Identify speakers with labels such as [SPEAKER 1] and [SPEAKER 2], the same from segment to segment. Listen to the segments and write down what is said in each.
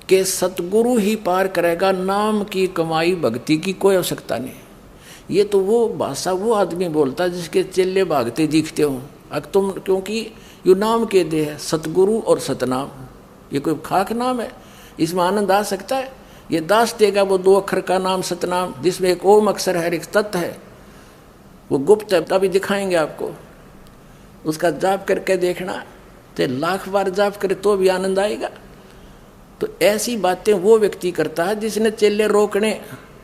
[SPEAKER 1] कि सतगुरु ही पार करेगा, नाम की कमाई भक्ति की कोई आवश्यकता नहीं। ये तो वो भाषा वो आदमी बोलता है जिसके चेले भागते दिखते हो। अब तुम, क्योंकि यो नाम के दे है सतगुरु और सतनाम, ये कोई खाक नाम है, इसमें आनंद आ सकता है। ये दास देगा वो 2 अक्षर का नाम सतनाम, जिसमें एक ओम अक्षर है, एक तत् है, वो गुप्त है, तभी दिखाएंगे आपको। उसका जाप करके देखना, तो 1,00,000 बार जाप करे तो भी आनंद आएगा। तो ऐसी बातें वो व्यक्ति करता है जिसने चेले रोकने,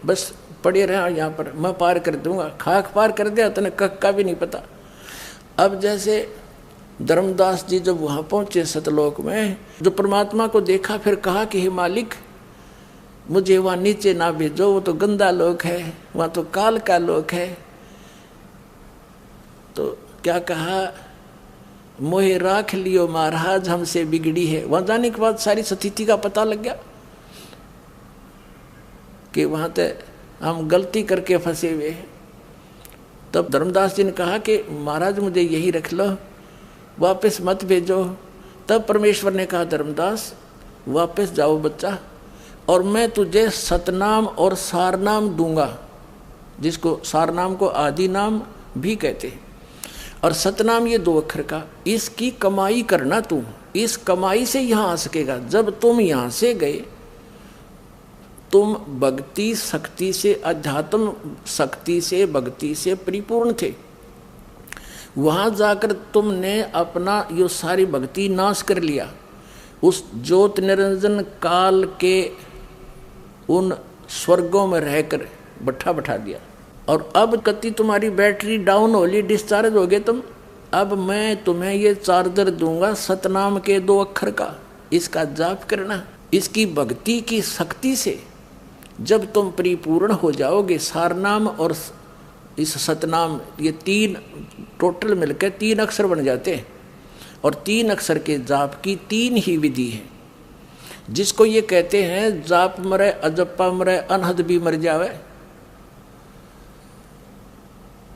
[SPEAKER 1] बस पड़े रहे यहाँ पर, मैं पार कर दूंगा, खाक पार कर दिया तने कक का भी नहीं पता। अब जैसे धर्मदास जी जब वहाँ पहुँचे सतलोक में, जो परमात्मा को देखा, फिर कहा कि हे मालिक मुझे वहाँ नीचे ना भेजो, वो तो गंदा लोक है, वहाँ तो काल का लोक है। तो क्या कहा, मोहे राख लियो महाराज हमसे बिगड़ी है। वहाँ जाने के बाद सारी स्थिति का पता लग गया कि वहाँ तो हम गलती करके फंसे हुए हैं। तब धर्मदास जी ने कहा कि महाराज मुझे यही रख लो, वापस मत भेजो। तब परमेश्वर ने कहा धर्मदास वापस जाओ बच्चा, और मैं तुझे सतनाम और सारनाम दूंगा, जिसको सारनाम को आदि नाम भी कहते हैं, और सतनाम ये 2 अक्षर का। इसकी कमाई करना तुम, इस कमाई से यहाँ आ सकेगा। जब तुम यहाँ से गए, तुम भक्ति शक्ति से, अध्यात्म शक्ति से, भक्ति से परिपूर्ण थे। वहाँ जाकर तुमने अपना यो सारी भक्ति नाश कर लिया, उस ज्योत निरंजन काल के उन स्वर्गों में रहकर बैठा दिया। और अब कति तुम्हारी बैटरी डाउन हो ली, डिस्चार्ज हो गए तुम। अब मैं तुम्हें ये चार्जर दूंगा सतनाम के 2 अक्षर का, इसका जाप करना। इसकी भक्ति की शक्ति से जब तुम परिपूर्ण हो जाओगे, सारनाम और इस सतनाम, ये 3 टोटल मिलकर 3 अक्षर बन जाते हैं। और 3 अक्षर के जाप की 3 ही विधि है, जिसको ये कहते हैं जाप मरे, अजप्पा मरे, अनहद भी मर जावे।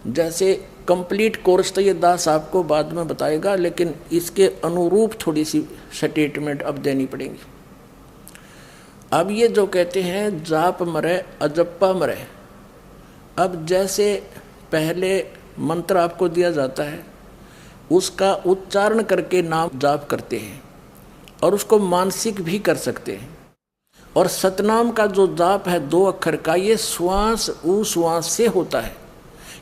[SPEAKER 1] जैसे कंप्लीट कोर्स तो ये दास आपको बाद में बताएगा, लेकिन इसके अनुरूप थोड़ी सी स्टेटमेंट अब देनी पड़ेगी। अब ये जो कहते हैं जाप मरे, अजप्पा मरे, अब जैसे पहले मंत्र आपको दिया जाता है, उसका उच्चारण करके नाम जाप करते हैं, और उसको मानसिक भी कर सकते हैं। और सतनाम का जो जाप है 2 अक्षर का, ये श्वास उश्वास से होता है,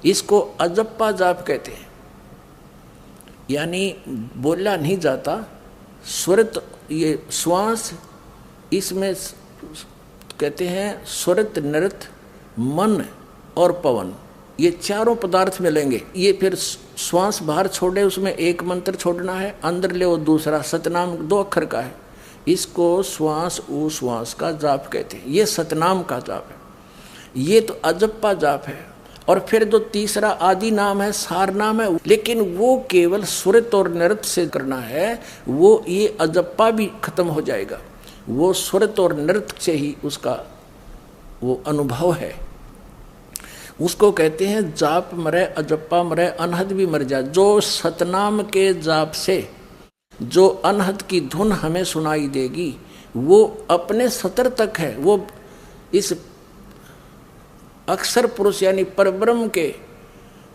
[SPEAKER 1] इसको अजप्पा जाप कहते हैं। यानी बोला नहीं जाता, स्वरित, ये श्वास, इसमें कहते हैं स्वरित, नृत, मन और पवन, ये चारों पदार्थ मिलेंगे। ये फिर श्वास बाहर छोड़े, उसमें एक मंत्र छोड़ना है, अंदर ले वो दूसरा। सतनाम 2 अक्षर का है, इसको श्वास उश्वास का जाप कहते हैं। ये सतनाम का जाप है, ये तो अजप्पा जाप है। और फिर जो तीसरा आदि नाम है, सार नाम है, लेकिन वो केवल सुरत और नृत्य से करना है, वो ये अजप्पा भी खत्म हो जाएगा। वो सुरत और नृत्य से ही उसका वो अनुभव है। उसको कहते हैं जाप मरे, अजप्पा मरे, अनहद भी मर जाए। जो सतनाम के जाप से जो अनहद की धुन हमें सुनाई देगी, वो अपने सतर तक है, वो इस अक्षर पुरुष यानी परब्रह्म के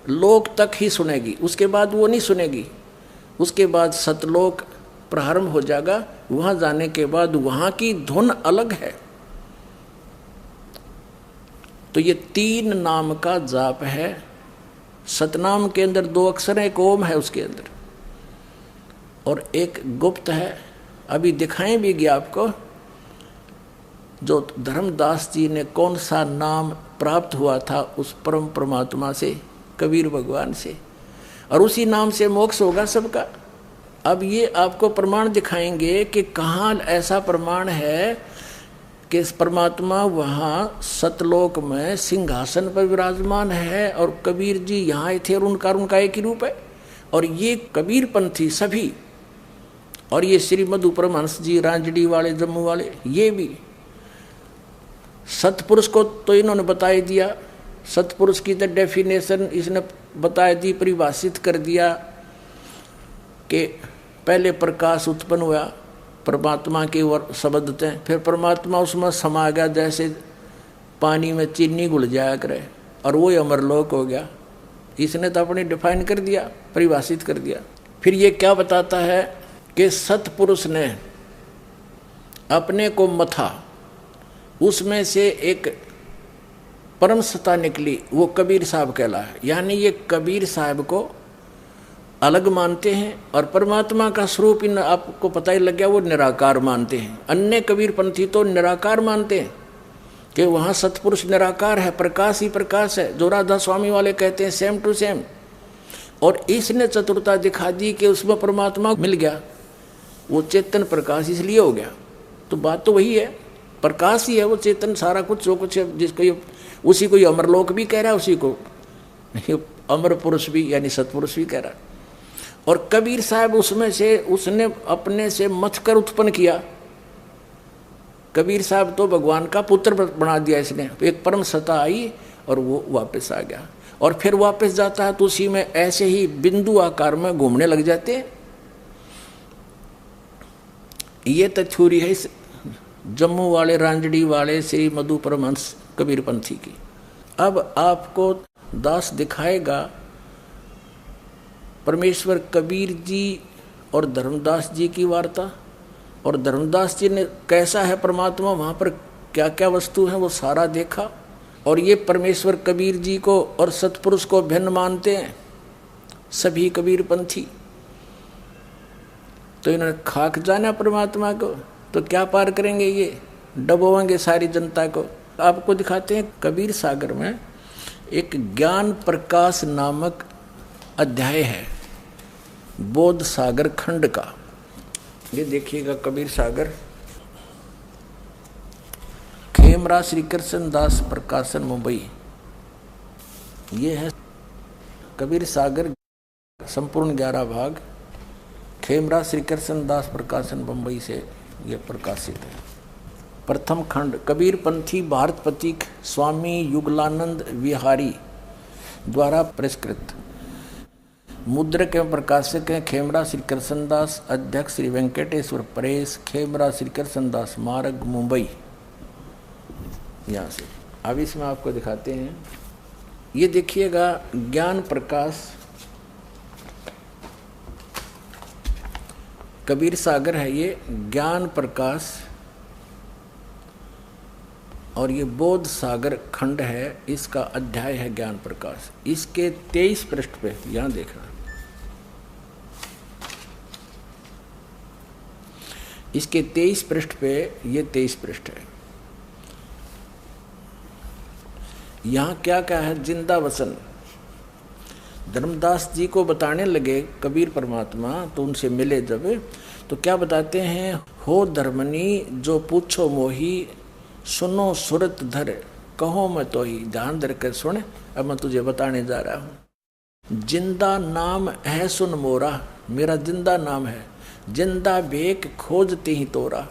[SPEAKER 1] लोक तक ही सुनेगी, उसके बाद वो नहीं सुनेगी। उसके बाद सतलोक प्रारंभ हो जाएगा, वहाँ जाने के बाद वहाँ की धुन अलग है। तो ये 3 नाम का जाप है। सतनाम के अंदर 2 अक्षर है, एक ओम है उसके अंदर, और एक गुप्त है। अभी दिखाएं भी गया आपको, जो धर्मदास जी ने कौन सा नाम प्राप्त हुआ था उस परम परमात्मा से, कबीर भगवान से, और उसी नाम से मोक्ष होगा सबका। अब ये आपको प्रमाण दिखाएंगे कि कहाँ ऐसा प्रमाण है कि परमात्मा वहाँ सतलोक में सिंहासन पर विराजमान है, और कबीर जी यहाँ थे, और उनका एक ही रूप है। और ये कबीर पंथी सभी, और ये श्री मधु परमहंस जी रांजड़ी वाले, जम्मू वाले, ये भी सतपुरुष को तो इन्होंने बता ही दिया। सतपुरुष की तो डेफिनेशन इसने बता दी, परिभाषित कर दिया कि पहले प्रकाश उत्पन्न हुआ, परमात्मा की ओर शब्द थे, फिर परमात्मा उसमें समा गया, जैसे पानी में चीनी घुल जाया करे, और वो अमरलोक हो गया। इसने तो अपने डिफाइन कर दिया, परिभाषित कर दिया। फिर ये क्या बताता है कि सतपुरुष ने अपने को मथा, उसमें से एक परम सत्ता निकली, वो कबीर साहब कहला है। यानी ये कबीर साहब को अलग मानते हैं, और परमात्मा का स्वरूप इन आपको पता ही लग गया, वो निराकार मानते हैं। अन्य कबीरपंथी तो निराकार मानते हैं कि वहाँ सतपुरुष निराकार है, प्रकाश ही प्रकाश है, जो राधा स्वामी वाले कहते हैं सेम टू सेम। और इसने चतुरता दिखा दी कि उसमें परमात्मा मिल गया, वो चेतन प्रकाश इसलिए हो गया। तो बात तो वही है, प्रकाश ही है वो चेतन, सारा कुछ जो कुछ है, जिसको ये उसी को अमरलोक भी कह रहा है, उसी को अमर पुरुष भी यानी सतपुरुष भी कह रहा है। और कबीर साहब उसमें से उसने अपने से मथ कर उत्पन्न किया। कबीर साहब तो भगवान का पुत्र बना दिया इसने, एक परम सत्ता आई और वो वापस आ गया, और फिर वापस जाता है तो उसी में ऐसे ही बिंदु आकार में घूमने लग जाते हैं। ये तो थ्योरी है जम्मू वाले रांजड़ी वाले श्री मधु परमहंस कबीरपंथी की। अब आपको दास दिखाएगा परमेश्वर कबीर जी और धर्मदास जी की वार्ता, और धर्मदास जी ने कैसा है परमात्मा, वहाँ पर क्या क्या वस्तु है वो सारा देखा। और ये परमेश्वर कबीर जी को और सतपुरुष को भिन्न मानते हैं सभी कबीरपंथी। तो इन्होंने खाक जाना परमात्मा को, तो क्या पार करेंगे, ये डबोएंगे सारी जनता को। आपको दिखाते हैं कबीर सागर में एक ज्ञान प्रकाश नामक अध्याय है, बोध सागर खंड का। ये देखिएगा कबीर सागर, खेमरा श्री कृष्ण दास प्रकाशन मुंबई। ये है कबीर सागर, संपूर्ण 11 भाग, खेमरा श्री कृष्ण दास प्रकाशन मुंबई से ये प्रकाशित है। प्रथम खंड कबीरपंथी भारत प्रतीक स्वामी युगलानंद विहारी द्वारा पुरस्कृत। मुद्रक एवं प्रकाशक हैं खेमरा श्री कृष्णदास, अध्यक्ष श्री वेंकटेश्वर प्रेस, खेमरा श्री कृष्णदास मार्ग मुंबई। यहाँ से अब इसमें आपको दिखाते हैं, ये देखिएगा ज्ञान प्रकाश कबीर सागर है, ये ज्ञान प्रकाश, और ये बोध सागर खंड है, इसका अध्याय है ज्ञान प्रकाश। इसके 23 पृष्ठ पे यहां देखना, इसके 23 पृष्ठ पे, ये 23 पृष्ठ है। यहां क्या क्या है, जिंदा वसन। धर्मदास जी को बताने लगे कबीर परमात्मा, तो उनसे मिले जब, तो क्या बताते हैं, हो धर्मनी जो पूछो मोही, सुनो सुरत धर कहो मैं तो ही। ध्यान धर कर सुन, अब मैं तुझे बताने जा रहा हूं। जिंदा नाम है सुन मोरा, मेरा जिंदा नाम है, जिंदा बेक खोजते ही तोरा।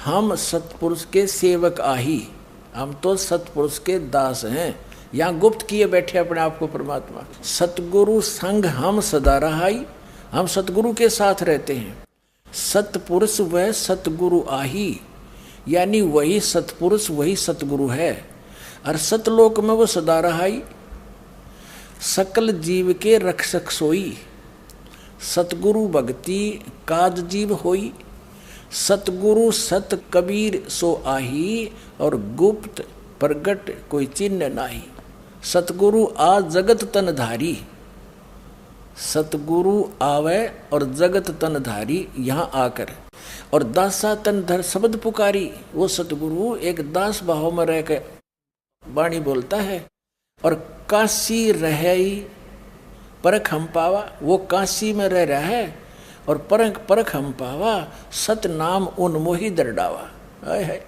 [SPEAKER 1] हम सतपुरुष के सेवक आही, हम तो सतपुरुष के दास हैं। यहाँ गुप्त किए बैठे अपने आप को परमात्मा। सतगुरु संग हम सदा रहाई, हम सतगुरु के साथ रहते हैं। सतपुरुष वह सतगुरु आही, यानी वही सतपुरुष वही सतगुरु है, और सतलोक में वो सदा रहाई। सकल जीव के रक्षक सोई, सतगुरु भक्ति काज जीव होई। सतगुरु सत कबीर सो आही, और गुप्त प्रगट कोई चिन्ह नाही। सतगुरु आ जगत तन धारी, सतगुरु आवे और जगत तन धारी यहाँ आकर, और दासा तन धर शब्द पुकारी। वो सतगुरु एक दास भाव में रह के वाणी बोलता है, और काशी रही परख हम पावा, वो काशी में रह रहा है और परख हम पावा। सत नाम उन्मोही दरडावा। है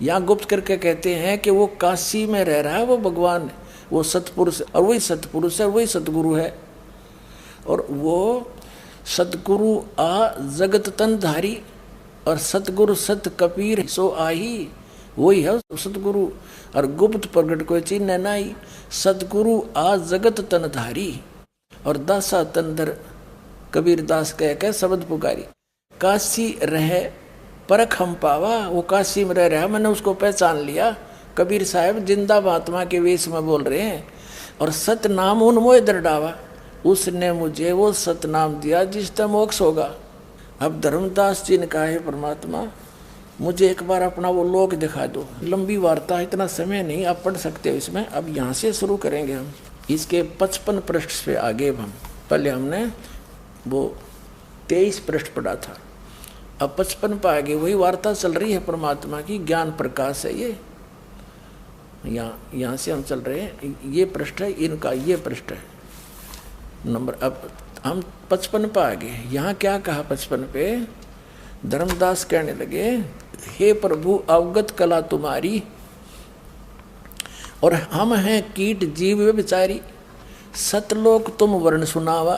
[SPEAKER 1] यहाँ गुप्त करके कहते हैं कि वो काशी में रह रहा है, वो भगवान, वो सतपुरुष, और वही सतपुरुष है, वही सतगुरु है। और वो सतगुरु आ जगत तन धारी, और सतगुरु सत कबीर सो आही, वही है सतगुरु, और गुप्त प्रगट कोई चिन्ह नहीं। सतगुरु आ जगत तन धारी, और दासा तंदर कबीर दास कह के शब्द पुकारी। काशी रहे परख हम पावा, वो काशी में रह रहा, मैंने उसको पहचान लिया। कबीर साहब जिंदा महात्मा के वेश में बोल रहे हैं। और सतनाम उन मोह दरडावा, उसने मुझे वो सतनाम दिया जिससे मोक्ष होगा। अब धर्मदास जी ने कहा है परमात्मा मुझे एक बार अपना वो लोक दिखा दो। लंबी वार्ता, इतना समय नहीं आप पढ़ सकते हो इसमें। अब यहाँ से शुरू करेंगे हम। इसके 55 पृष्ठ से आगे हम पहले हमने वो 23 पृष्ठ पढ़ा था, अब 55 पर आगे वही वार्ता चल रही है परमात्मा की। ज्ञान प्रकाश है ये, यहाँ से हम चल रहे हैं। ये पृष्ठ है इनका, ये पृष्ठ है नंबर। अब हम 55 पर आगे। यहाँ क्या कहा 55 पे? धर्मदास कहने लगे हे प्रभु अवगत कला तुम्हारी, और हम हैं कीट जीव विचारी। सतलोक तुम वर्ण सुनावा,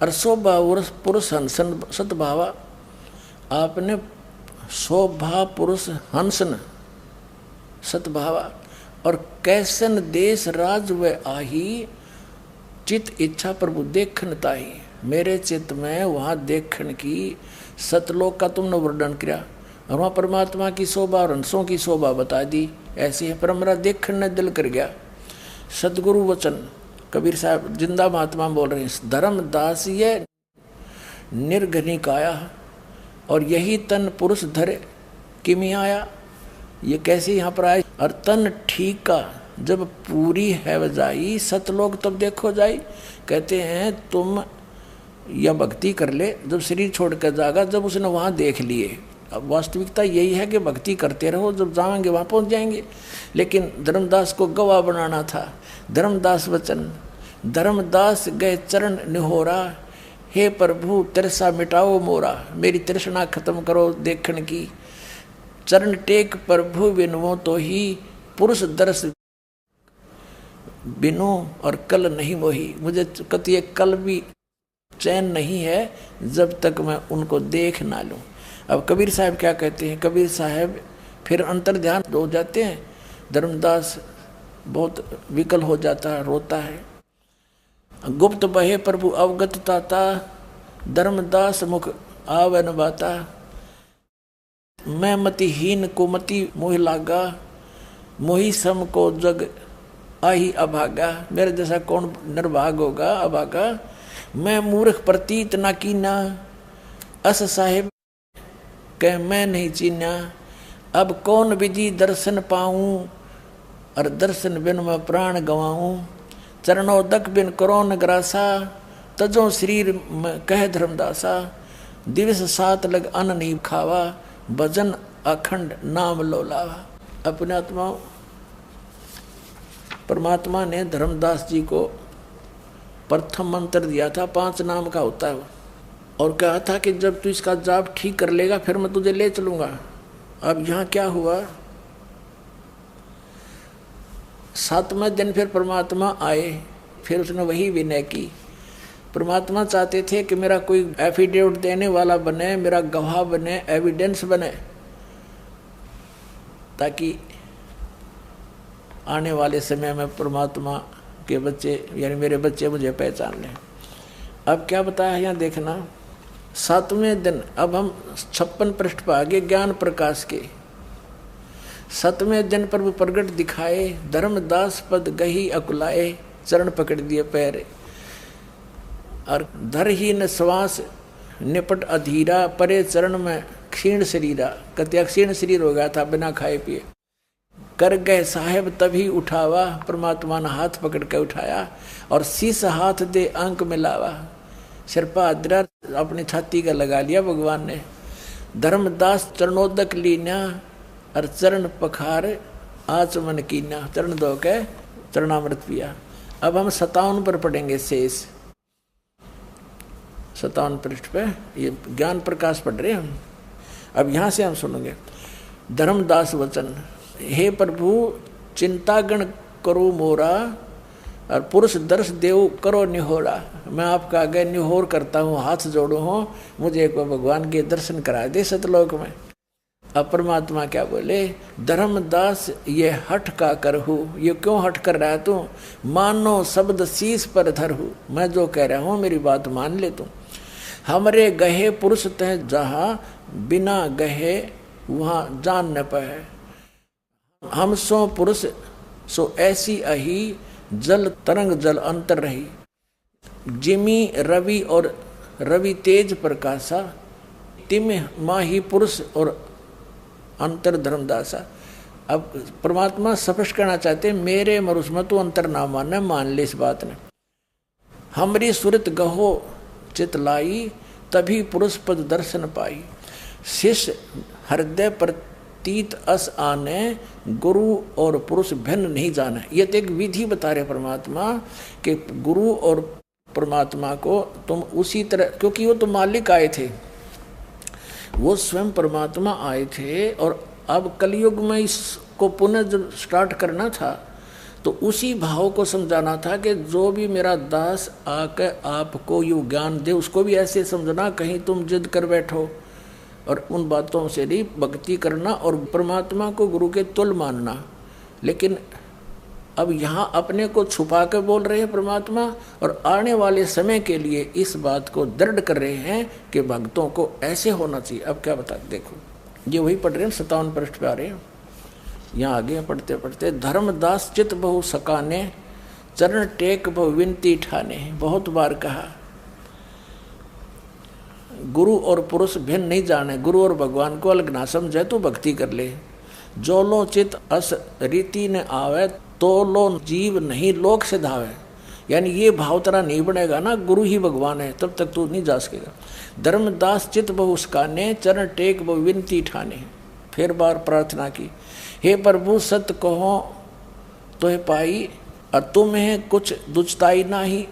[SPEAKER 1] और शोभा पुरुष हंसन सतभावा। आपने शोभा पुरुष हंसन सतभावा, और कैसन देश राज व आही। चित इच्छा प्रभु देखन ताही, मेरे चित्त में वहाँ देखन की सतलोक का तुमने वर्णन किया, और वहाँ परमात्मा की शोभा और हंसों की शोभा बता दी। ऐसी है पर हमारा देखन ने दिल कर गया। सदगुरु वचन कबीर साहब जिंदा महात्मा बोल रहे हैं। धर्मदास ये निर्घनी काया, और यही तन पुरुष धरे किमी आया। ये कैसे यहाँ पर आए? और तन ठीक का जब पूरी है बजाई, सतलोक तब देखो जाई। कहते हैं तुम या भक्ति कर ले जब शरीर छोड़ कर जाएगा, जब उसने वहाँ देख लिए। अब वास्तविकता यही है कि भक्ति करते रहो, जब जाएंगे वहाँ पहुँच जाएंगे। लेकिन धर्मदास को गवाह बनाना था। धर्मदास वचन, धर्मदास गए चरण निहोरा। हे प्रभु तिरसा मिटाओ मोरा, मेरी तृष्णा खत्म करो देखने की। चरण टेक प्रभु बिनुओ तो ही, पुरुष दर्श बिनु और कल नहीं मोही। मुझे कति कल भी चैन नहीं है जब तक मैं उनको देख ना लूं। अब कबीर साहब क्या कहते हैं? कबीर साहब फिर अंतर ध्यान हो जाते हैं। धर्मदास बहुत विकल हो जाता है, रोता है। गुप्त बहे प्रभु अवगत ताता, धर्मदास मुख आवन बाता। मैं मतिहीन को मति मोह लागा, मोही सम को जग आही अभागा। मेरे जैसा कौन निर्भाग होगा, अभागा। मैं मूर्ख प्रतीत न कीना, अस साहिब कह मैं नहीं चीना। अब कौन विधि दर्शन पाऊं, और दर्शन बिन मैं प्राण गवाऊं। चरणोदक बिन करो न ग्रासा, तजो शरीर में कह धर्मदासा। दिवस सात लग अन्न नहीं खावा, भजन अखंड नाम लोलावा। अपने आत्मा परमात्मा ने धर्मदास जी को प्रथम मंत्र दिया था, 5 नाम का होता है, और कहा था कि जब तू इसका जाप ठीक कर लेगा फिर मैं तुझे ले चलूंगा। अब यहाँ क्या हुआ? 7वें दिन फिर परमात्मा आए, फिर उसने वही विनय की। परमात्मा चाहते थे कि मेरा कोई एफिडेविट देने वाला बने, मेरा गवाह बने, एविडेंस बने, ताकि आने वाले समय में परमात्मा के बच्चे यानी मेरे बच्चे मुझे पहचान लें। अब क्या बताया यहाँ देखना। 7वें दिन, अब हम 56 पृष्ठ पर आगे ज्ञान प्रकाश के। 7वें दिन प्रभु प्रगट दिखाए, धर्मदास पद गही अकुलाए। चरण पकड़ दिए पैर, और धर ही न श्वास निपट अधीरा। परे चरण में क्षीण शरीरा, कत्या क्षीण शरीर हो गया था बिना खाए पिए। कर गए साहेब तभी उठावा, परमात्मा ने हाथ पकड़ के उठाया, और शीश हाथ दे अंक मिलावा। सिरपा अद्रा अपनी छाती का लगा लिया भगवान ने। धर्मदास चरणोदक लीना, और चरण पखार आचमन कीना। चरण धो के चरणामृत पिया। अब हम 57 पर पढ़ेंगे शेष। 57 पृष्ठ पे ये ज्ञान प्रकाश पढ़ रहे हैं हम। अब यहाँ से हम सुनेंगे धर्मदास वचन। हे प्रभु चिंतागण करो मोरा, और पुरुष दर्श देव करो निहोरा। मैं आपका आगे निहोर करता हूँ, हाथ जोड़ो हूँ, मुझे एक बार भगवान के दर्शन करा दे सतलोक में। अब परमात्मा क्या बोले? धर्मदास ये हठ का करहु। ये क्यों हठ कर रहा है तू? मानो शब्द शीश पर धरहु। मैं जो कह रहा हूँ मेरी बात मान ले तू। हमरे गहे पुरुष तह जहाँ, बिना गहे वहाँ जान न पाए। हम सो पुरुष सो ऐसी अही, जल तरंग जल अंतर रही। जिमी रवि और रवि तेज प्रकाशा, तिम माही पुरुष और अंतर धर्मदासा। अब परमात्मा स्पष्ट करना चाहते, मेरे मरुष में तो अंतर ना माने, मान ले इस बात ने। हमरी सुरत गहो चित लाई, तभी पुरुष पद दर्शन पाई। शिष्य हृदय प्रतीत अस आने, गुरु और पुरुष भिन्न नहीं जाने। ये तो एक विधि बता रहे परमात्मा कि गुरु और परमात्मा को तुम उसी तरह, क्योंकि वो तो मालिक आए थे, वो स्वयं परमात्मा आए थे, और अब कलयुग में इसको पुनः जब स्टार्ट करना था तो उसी भाव को समझाना था कि जो भी मेरा दास आकर आपको यू ज्ञान दे, उसको भी ऐसे समझना, कहीं तुम जिद कर बैठो और उन बातों से नहीं भक्ति करना और परमात्मा को गुरु के तुल्य मानना। लेकिन अब यहाँ अपने को छुपा कर बोल रहे हैं परमात्मा, और आने वाले समय के लिए इस बात को दृढ़ कर रहे हैं कि भक्तों को ऐसे होना चाहिए। अब क्या बता, देखो ये वही पढ़ रहे हैं, 57 पृष्ठ पे आ रहे हैं। यहाँ आगे पढ़ते पढ़ते, धर्मदास चित बहु सकाने, चरण टेक बहु विनती ठाने। बहुत बार कहा गुरु और पुरुष भिन्न नहीं जाने, गुरु और भगवान को अलग ना समझे तो भक्ति कर ले। जो लो चित अस रीति न आवे, तो लो जीव नहीं लोक से धावे। यानी ये भाव तेरा नहीं बनेगा ना, गुरु ही भगवान है, तब तक तू नहीं जा सकेगा। धर्मदास चित बहु उसकाने, चरण टेक बहु विनती ठाने। फिर बार प्रार्थना की, हे प्रभु सत्य कहो तो है पाई, और तुम्हें कुछ दुचताई नाही।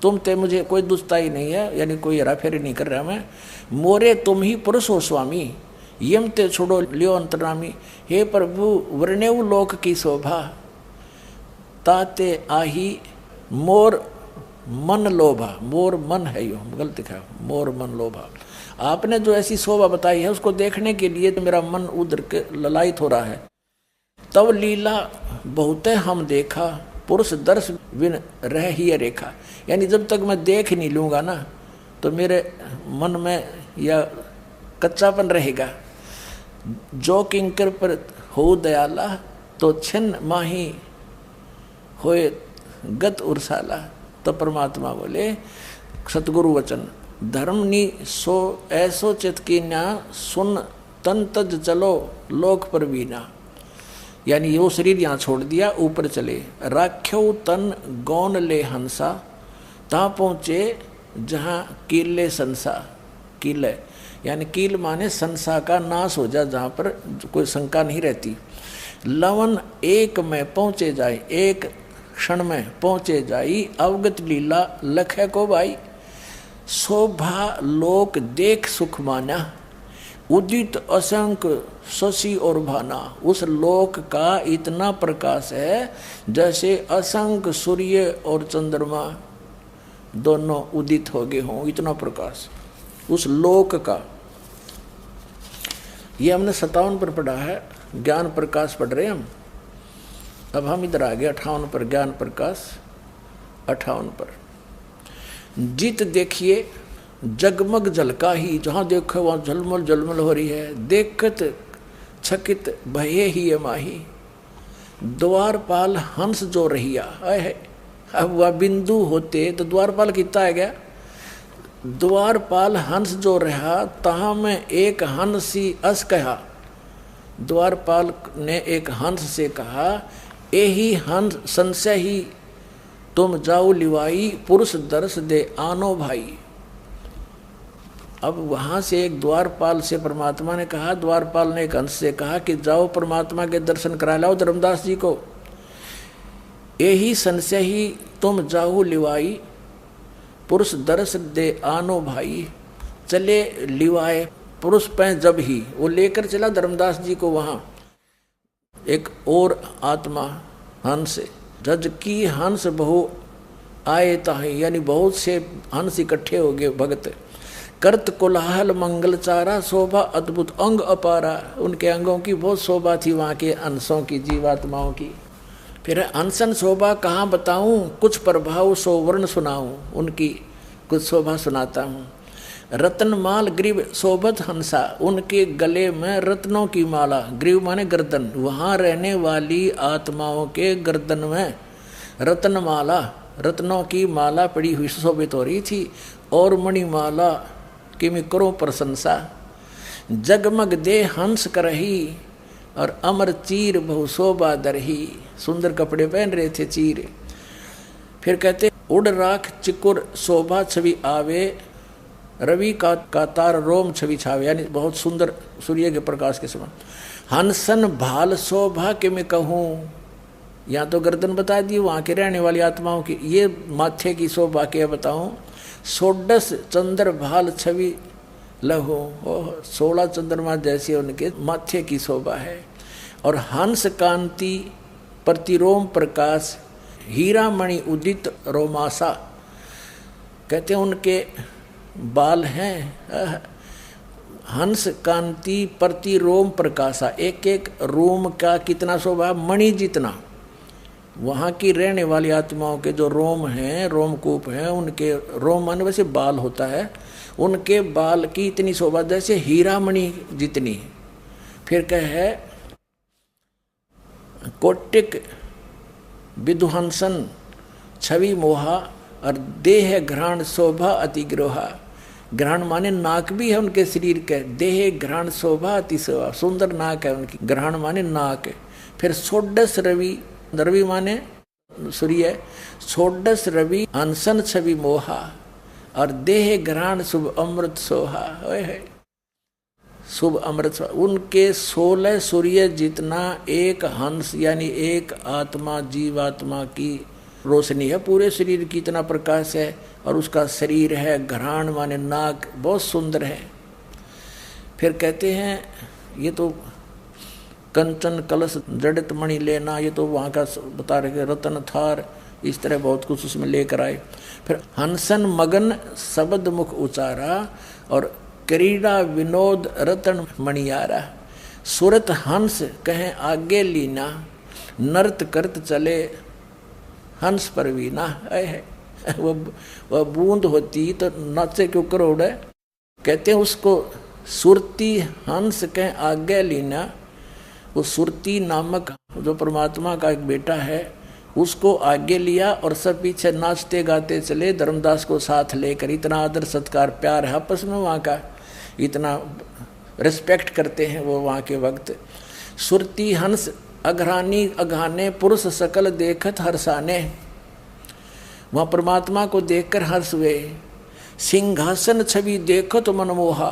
[SPEAKER 1] तुम ते मुझे कोई दुचताई नहीं है, यानी कोई हेरा फेरी नहीं कर रहा मैं। मोरे तुम ही पुरुष हो स्वामी, यम ते छोड़ो लियो अंतरामी। हे प्रभु वर्णेव लोक की शोभा, ताते आही मोर मन लोभा। मोर मन है, यो गलत लिखा, मोर मन लोभा। आपने जो ऐसी शोभा बताई है उसको देखने के लिए तो मेरा मन उधर के ललायित हो रहा है। तब लीला बहुते हम देखा, पुरुष दर्श बिन रह ही रेखा। यानी जब तक मैं देख नहीं लूँगा ना तो मेरे मन में यह कच्चापन रहेगा। जो किंकर पर हो दयाला, तो छिन्न माही होए गत उर्साला। तो परमात्मा बोले सतगुरु वचन, धर्म नी सो ऐसो चित कीन्या, सुन तन तज चलो लोक पर बीना। यानी वो शरीर यहाँ छोड़ दिया, ऊपर चले। राख्यो तन गौन ले हंसा, ता पहुँचे जहाँ कीले संसा। कीले यानी कील माने संसा का नाश हो जा, जहाँ पर कोई शंका नहीं रहती। लवन एक में पहुँचे जाए, एक क्षण में पहुँचे जाई, अवगत लीला लखे को भाई। शोभा लोक देख सुख माना, उदित असंख्य शशि और भाना। उस लोक का इतना प्रकाश है जैसे असंख्य सूर्य और चंद्रमा दोनों उदित हो गए हों, इतना प्रकाश उस लोक का। ये हमने 57 पर पढ़ा है, ज्ञान प्रकाश पढ़ रहे हैं हम। अब हम इधर आ गए 58 पर, ज्ञान प्रकाश 58 पर। जित देखिए जगमग जलका ही, जहाँ देखो वहाँ झलमल झलमल हो रही है। देखत छकित भये ही माही, द्वारपाल हंस जो रहिया। है अब वह बिंदु होते तो द्वारपाल कितना है गया। द्वारपाल हंस जो रहा, तहाँ में एक हंसी अस कहा। द्वारपाल ने एक हंस से कहा, यही हंस संशय ही तुम जाओ लिवाई, पुरुष दर्श दे आनो भाई। अब वहाँ से एक द्वारपाल से परमात्मा ने कहा, द्वारपाल ने एक हंस से कहा कि जाओ परमात्मा के दर्शन करा लाओ धर्मदास जी को। यही संशय ही तुम जाओ लिवाई, पुरुष दर्श दे आनो भाई। चले लिवाए पुरुष पे, जब ही वो लेकर चला धर्मदास जी को वहाँ। एक और आत्मा हंस, जज की हंस बहु आए ताही, यानी बहुत से हंस इकट्ठे हो गए भगत। करत कोलाहल मंगल चारा, शोभा अद्भुत अंग अपारा। उनके अंगों की बहुत शोभा थी वहाँ के हंसों की, जीवात्माओं की। फिर हंसन शोभा कहाँ बताऊँ, कुछ प्रभाव सो वर्ण सुनाऊँ। उनकी कुछ शोभा सुनाता हूँ। रत्नमाल ग्रीव शोभत हंसा, उनके गले में रत्नों की माला, ग्रीव माने गर्दन, वहाँ रहने वाली आत्माओं के गर्दन में रत्नमाला, रत्नों की माला पड़ी हुई शोभित हो रही थी। और मणिमाला की मैं करो प्रशंसा, जगमग दे हंस करही और अमर चीर बहु शोभा दरही, सुंदर कपड़े पहन रहे थे चीर। फिर कहते उड़ राख चिकुर शोभा छवि आवे, रवि का तार रोम छवि छावे, यानी बहुत सुंदर सूर्य के प्रकाश के समान। हंसन भाल शोभा के मैं कहूँ, यहाँ तो गर्दन बता दी वहाँ के रहने वाली आत्माओं की, ये माथे की शोभा के बताऊँ। सोडस चंद्र भाल छवि लहू, 16 चंद्रमा जैसे उनके माथे की शोभा है। और हंस कांति प्रतिरोम प्रकाश, हीरा मणि उदित रोमासा, कहते हैं उनके बाल हैं हंस कांति प्रतिरोम प्रकाशा, एक एक रोम का कितना शोभा, मणि जितना। वहाँ की रहने वाली आत्माओं के जो रोम हैं, रोमकूप हैं, उनके रोम माने वैसे बाल होता है, उनके बाल की इतनी शोभा जैसे हीरा मणि जितनी। फिर कहे कोटिक विदुहंसन छवि मोहा, और देह घ्राण शोभा अति ग्रोहा, ग्रहण माने नाक भी है उनके शरीर के, देह घ्राण शोभा अति शोभा, सुंदर नाक है उनकी, ग्रहण माने नाक। फिर सोडस रवि, रवि माने सूर्य, सोडस रवि हंसन छवि मोहा, और देह घ्राण शुभ अमृत सोहा, शुभ अमृत। उनके 16 सूर्य जितना एक हंस यानी एक आत्मा जीवात्मा की रोशनी है, पूरे शरीर की इतना प्रकाश है। और उसका शरीर है घ्राण माने नाक, बहुत सुंदर है। फिर कहते हैं ये तो कंचन कलश जड़ित मणि लेना, ये तो वहाँ का बता रहे, रतन थार, इस तरह बहुत कुछ उसमें लेकर आए। फिर हंसन मगन शब्द मुख उचारा, और क्रीड़ा विनोद रतन मणियारा, सुरत हंस कहें आगे लीना, नर्त करत चले हंस परवीना। है वह बूंद होती तो नाचे क्यों करोड़ है। कहते हैं उसको सुरती हंस कहें आगे लीना, वो सुरती नामक जो परमात्मा का एक बेटा है उसको आगे लिया और सब पीछे नाचते गाते चले, धर्मदास को साथ लेकर। इतना आदर सत्कार प्यार है आपस में वहाँ का, इतना रिस्पेक्ट करते हैं वो वहाँ के वक्त। सुरती हंस अघरानी अघाने, पुरुष सकल देखत हर्षाने, वहाँ परमात्मा को देखकर हर्ष हुए। सिंहासन छवि देखो तो मनमोहा,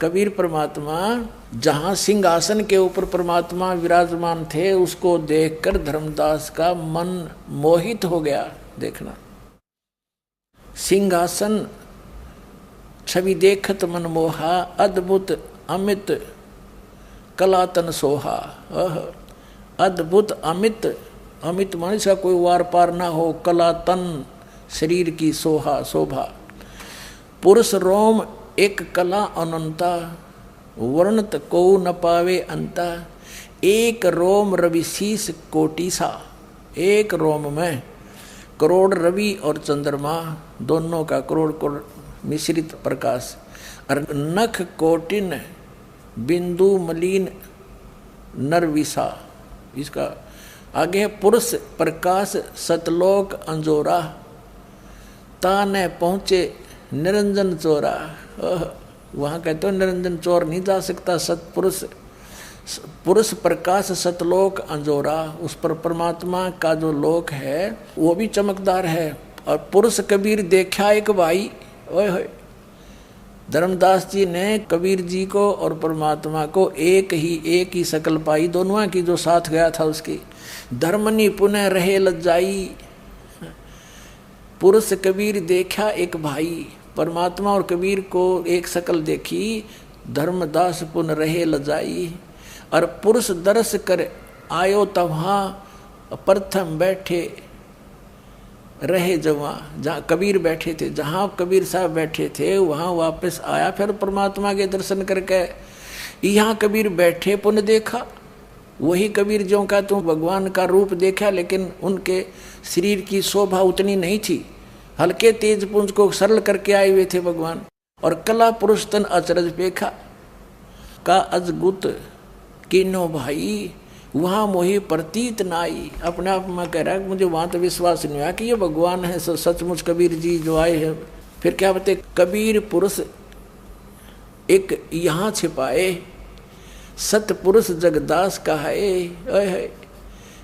[SPEAKER 1] कबीर परमात्मा जहाँ सिंहासन के ऊपर परमात्मा विराजमान थे उसको देखकर धर्मदास का मन मोहित हो गया। देखना, सिंहासन छवि देखत मनमोहा, अद्भुत अमित कलातन सोहा। अद्भुत अमित, अमित माने का कोई वार पार ना हो, कलातन शरीर की सोहा शोभा। पुरुष रोम एक कला अनंता, वर्णत को न पावे अंता, एक रोम रवि शीस कोटि सा। एक रोम में करोड़ रवि और चंद्रमा दोनों का करोड़ करोड़ मिश्रित प्रकाश। और नख कोटिन बिंदु मलिन नरविसा, इसका आगे पुरुष प्रकाश सतलोक अंजोरा, ताने पहुँचे निरंजन चोरा। वहाँ कहते हो निरंजन चोर नहीं जा सकता, सतपुरुष पुरुष प्रकाश सतलोक अंजोरा, उस पर परमात्मा का जो लोक है वो भी चमकदार है। और पुरुष कबीर देखा एक भाई, ओए होए, धर्मदास जी ने कबीर जी को और परमात्मा को एक ही शकल पाई, दोनों की जो साथ गया था उसकी। धर्मनी पुनः रहे लज्जाई, पुरुष कबीर देखा एक भाई, परमात्मा और कबीर को एक शकल देखी, धर्मदास पुनः रहे लज्जाई। और पुरुष दर्श कर आयो तवहाँ, प्रथम बैठे रहे जवां, जहाँ कबीर बैठे थे, जहाँ कबीर साहब बैठे थे वहाँ वापस आया फिर परमात्मा के दर्शन करके। यहाँ कबीर बैठे पुण्य देखा, वही कबीर जो का तुम भगवान का रूप देखा, लेकिन उनके शरीर की शोभा उतनी नहीं थी, हल्के तेज पुंज को सरल करके आए हुए थे भगवान। और कला पुरुष तन अचरज पेखा का अजगुत किनो भाई वहां मोही प्रतीत नाई। अपने आप में कह रहा है मुझे वहां तो विश्वास नहीं हुआ कि ये भगवान है सचमुच कबीर जी जो आए हैं। फिर क्या बते, कबीर पुरुष एक यहाँ छिपाए सतपुरुष जगदास कहाए।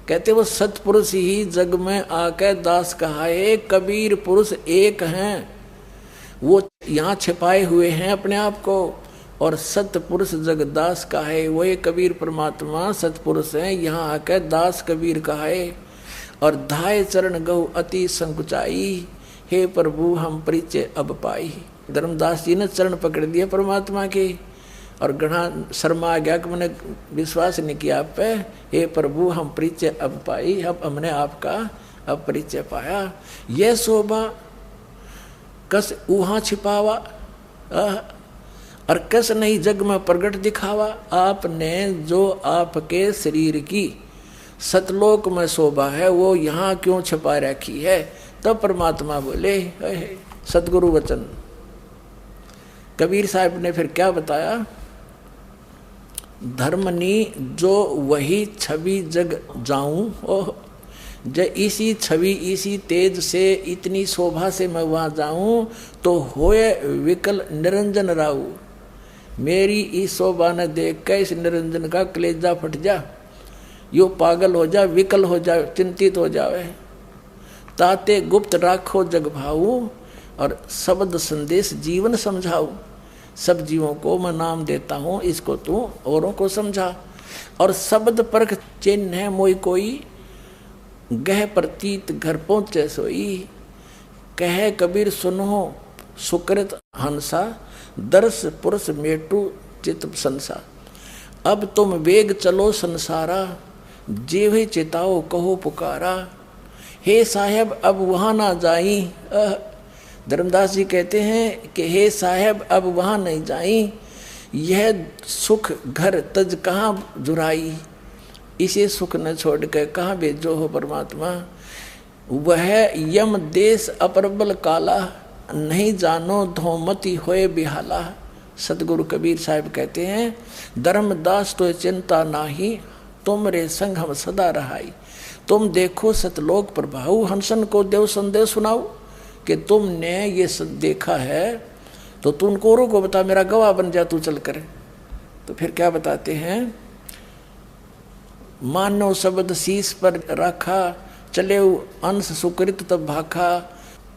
[SPEAKER 1] कहते वो सतपुरुष ही जग में आके दास कहाए। कबीर पुरुष एक हैं, वो यहाँ छिपाए हुए हैं अपने आप को, और सतपुरुष जगदास कहाए। वही कबीर परमात्मा सतपुरुष हैं, यहाँ आके दास कबीर कहाए। और धाय चरण गौ अति संकुचाई, हे प्रभु हम परिचय अब पाई। धर्मदास जी ने चरण पकड़ दिए परमात्मा के, और घना शर्मा आ गया कि मैंने विश्वास नहीं किया आप पे। हे प्रभु हम परिचय अब पाई, अब हमने आपका अब परिचय पाया। यह शोभा कस वहाँ छिपावा, और कस नहीं जग में प्रगट दिखावा। आपने जो आपके शरीर की सतलोक में शोभा है वो यहाँ क्यों छिपा रखी है। तब परमात्मा बोले, सतगुरु वचन। कबीर साहब ने फिर क्या बताया, धर्मनी जो वही छवि जग जाऊं। ओह, जब इसी छवि इसी तेज से इतनी शोभा से मैं वहाँ जाऊं तो होए विकल निरंजन राऊ। मेरी इस शोभा ने देख के इस निरंजन का कलेजा फट जा, यो पागल हो जा, विकल हो जा, चिंतित हो जावे। ताते गुप्त राखो जग भाऊ, और शब्द संदेश जीवन समझाऊ। सब जीवों को मैं नाम देता हूँ, इसको तू औरों को समझा। और शब्द परख चिन्ह है मोई कोई, गह प्रतीत घर पहुँचे सोई। कहे कबीर सुनो सुकृत हंसा, दर्श पुरुष मेटू चित संसा। अब तुम वेग चलो संसारा, जीव ही चिताओ कहो पुकारा। हे साहेब अब वहाँ ना जाई। धर्मदास जी कहते हैं कि हे साहेब अब वहाँ नहीं जाई, यह सुख घर तज कहाँ जुराई। इसे सुख न छोड़ कर कहाँ भेजो हो परमात्मा। वह यम देश अपरबल काला, नहीं जानो धोमती होए बिहाला। सतगुरु कबीर साहब कहते हैं, धर्मदास तो चिंता नाही, तुमरे संग हम सदा रहाई। तुम देखो सतलोक प्रभाऊ, हंसन को देव संदेश सुनाओ कि तुमने ये देखा है तो तुम कोरों को बता, मेरा गवाह बन जा तू चल कर। तो फिर क्या बताते हैं, मानो शब्द शीश पर रखा, चले अंश सुकृत तब भाखा।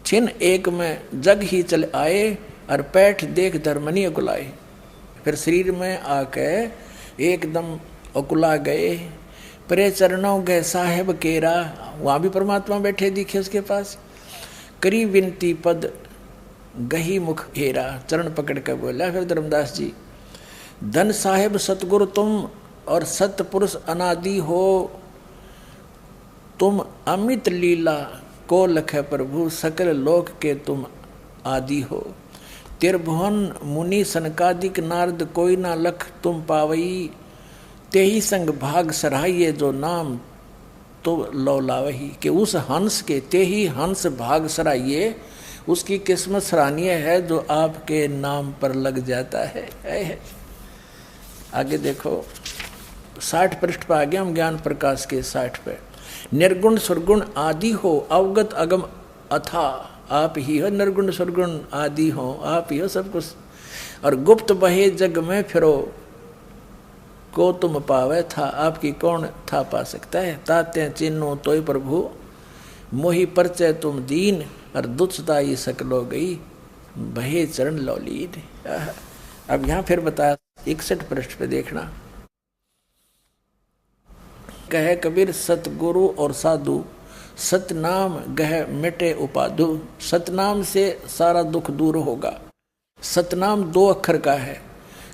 [SPEAKER 1] छिन एक में जग ही चले आए, और पैठ देख धर्मनी अकुलाए। फिर शरीर में आके एकदम अकुला गए। परे चरणों गए साहेब केरा, वहाँ भी परमात्मा बैठे दिखे उसके पास। करी विनती पद गही मुख हेरा, चरण पकड़ कर बोला फिर धर्मदास जी, धन साहेब सतगुरु तुम और सतपुरुष अनादि हो। तुम अमित लीला को लखे प्रभु, सकल लोक के तुम आदि हो। तिरभुवन मुनि सनकादिक नारद कोई ना लख तुम पावई। तेही संग भाग सराहिए जो नाम तो लौलावही। कि उस हंस के तेही हंस भाग सराहिए, उसकी किस्मत सराहनीय है जो आपके नाम पर लग जाता है। आगे देखो 60 पृष्ठ पर आ गया हम, ज्ञान प्रकाश के 60 पे। निर्गुण सुरगुण आदि हो, अवगत अगम अथा आप ही हो। निर्गुण सुरगुण आदि हो, आप ही हो सब कुछ। और गुप्त बहे जग में फिरो, को तुम पावे था, आपकी कौन था पा सकता है। ताते चिन्हो तोय प्रभु, मोहि परिचय तुम दीन। और दुच्छता ये सकलो गई, बहे चरण लौलीन। अब यहाँ फिर बताया 61 पृष्ठ पे देखना। कहे कबीर सतगुरु और साधु, सतनाम गह मिटे उपाधु। सतनाम से सारा दुख दूर होगा। सतनाम 2 अक्षर का है।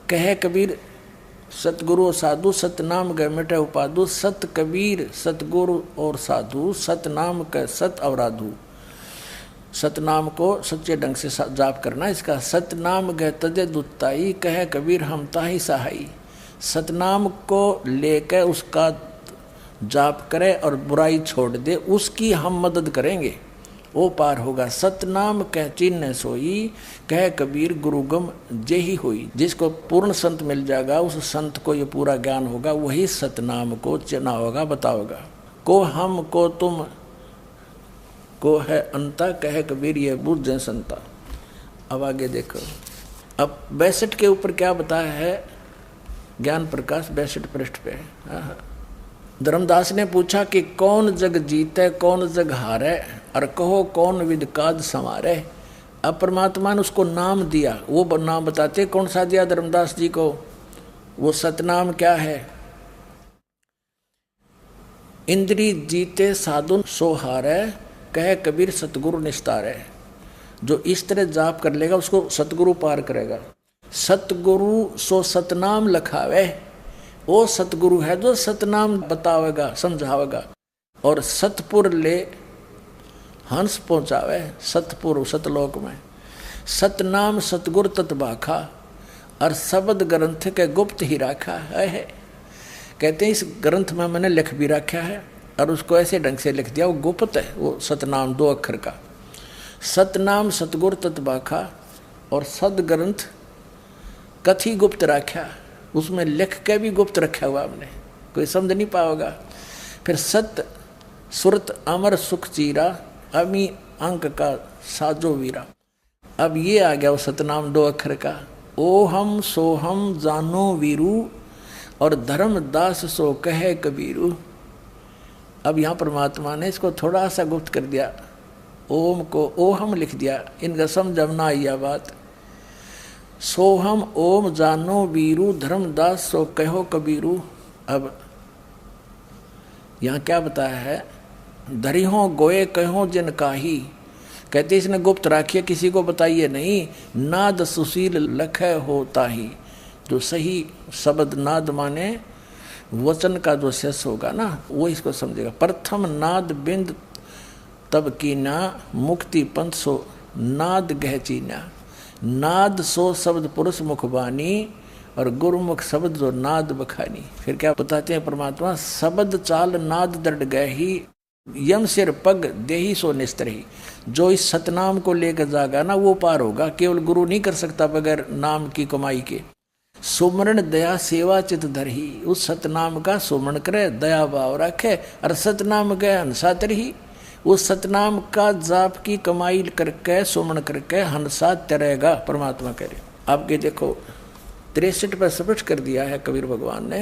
[SPEAKER 1] कहे कबीर सतगुरु और साधु, सतनाम गह मिटे उपाधु। सत कबीर सतगुरु और साधु, सतनाम का सत अवराधु। सतनाम को सच्चे ढंग से जाप करना इसका। सतनाम गह तजे दुताई, कहे कबीर हम ताही सहाई। सतनाम को लेकर उसका जाप करे और बुराई छोड़ दे, उसकी हम मदद करेंगे। वो पार होगा। सतनाम कह चिन्ह सोई, कह कबीर गुरुगम जेही होई। जिसको पूर्ण संत मिल जाएगा उस संत को ये पूरा ज्ञान होगा, वही सतनाम को चिन्ह होगा, बताओगा। को हम को तुम को है अंता, कह कबीर ये बुझ संता। अब आगे देखो, अब 62 के ऊपर क्या बताया है ज्ञान प्रकाश 62 पृष्ठ पे। धर्मदास ने पूछा कि कौन जग जीते कौन जग हारे, और कहो कौन विद काज संवारे। अब परमात्मा ने उसको नाम दिया, वो नाम बताते कौन सा दिया धर्मदास जी को, वो सतनाम क्या है। इंद्री जीते साधुन सो हारे, कहे कबीर सतगुरु निस्तारे। जो इस तरह जाप कर लेगा उसको सतगुरु पार करेगा। सतगुरु सो सतनाम लखावे, वो सतगुरु है जो सतनाम बतावेगा समझावेगा। और सतपुर ले हंस पहुंचावे, सतपुर सतलोक में। सतनाम सतगुर तत्बाखा, और शब्द ग्रंथ के गुप्त ही रखा है। कहते हैं इस ग्रंथ में मैंने लिख भी रखा है, और उसको ऐसे ढंग से लिख दिया, वो गुप्त है। वो सतनाम 2 अक्षर का। सतनाम सतगुर तत्बाखा, और सद ग्रंथ कथी गुप्त रखा, उसमें लिख के भी गुप्त रखा हुआ हमने, कोई समझ नहीं पाओगा। फिर सत सुरत अमर सुख चीरा, अमी अंक का साजो वीरा। अब ये आ गया वो सतनाम 2 अक्षर का। ओ हम सो हम जानो वीरू, और धर्मदास सो कहे कबीरू। अब यहाँ परमात्मा ने इसको थोड़ा सा गुप्त कर दिया, ओम को ओ हम लिख दिया, इनका समझ ना आई बात। सोहम ओम जानो वीरू, धर्मदास सो कहो कबीरू। अब यहाँ क्या बताया है, धरिहो गोए कहो जिन काही। कहते इसने गुप्त राखिए, किसी को बताइए नहीं। नाद सुशील लखे होता ही, जो सही शब्द नाद माने वचन का जो शेष होगा ना, वो इसको समझेगा। प्रथम नाद बिंद तब कीना, मुक्ति पंथ सो नाद गह चीना। नाद सो शब्द पुरुष मुखबानी, और गुरुमुख शब्द जो नाद बखानी। फिर क्या बताते हैं परमात्मा, शब्द चाल नाद दृढ़ गए ही, यम सिर पग देही सो निस्तरही। जो इस सतनाम को लेकर जागा ना वो पार होगा। केवल गुरु नहीं कर सकता बगैर नाम की कमाई के। सुमरण दया सेवा चित धरही, उस सतनाम का सुमरण करे, दया भाव रखे, और सतनाम गए हंसा तरही। उस सतनाम का जाप की कमाई करके सुमरण करके हंसा तरेगा, परमात्मा करे। आपके देखो 63 पर स्पष्ट कर दिया है कबीर भगवान ने।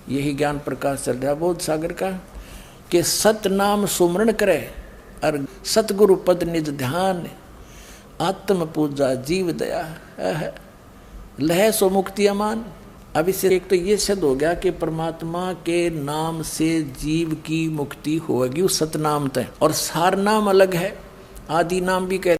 [SPEAKER 1] यही ज्ञान प्रकाश चल रहा बोध सागर का, कि सतनाम सुमरण करे और सतगुरु पद निज ध्यान, आत्म पूजा जीव दया, लह सो मुक्ति अमान। अब इससे एक तो ये सिद्ध हो गया कि परमात्मा के नाम से जीव की मुक्ति होगी उस सतनाम तय। और सार नाम अलग है, आदि नाम भी कहते